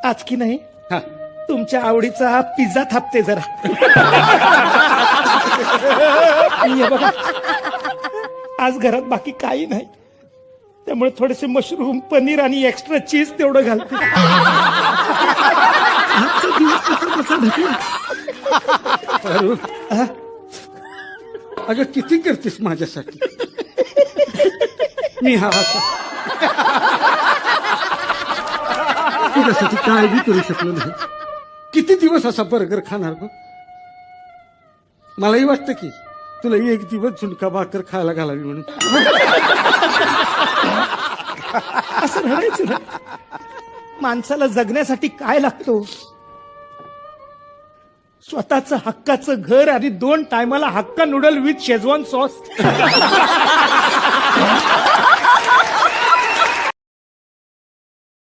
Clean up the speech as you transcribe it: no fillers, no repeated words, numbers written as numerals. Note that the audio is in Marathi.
आज की नाही हा. तुमच्या आवडीचा पिझ्झा थापते जरा. आणि हे बघा, आज घरात बाकी काही नाही, त्यामुळे थोडेसे मशरूम, पनीर आणि एक्स्ट्रा चीज तेवढं घालते. आजचा दिवस कसा भेटला? अरुण, अगं किती करतेस माझ्यासाठी. मी हा असा तुझ्यासाठी काय बी करू शकलो नाही. किती दिवस असा बर्गर खाणार गं. मलाही वाटतं की तुला एक दिवस झुणका भाकर खायला घालावी म्हणून. असं रडायचं ना. माणसाला जगण्यासाठी काय लागतो? स्वतःचं हक्काचं घर आणि 2 टायमाला hakka noodle with Schezwan sauce.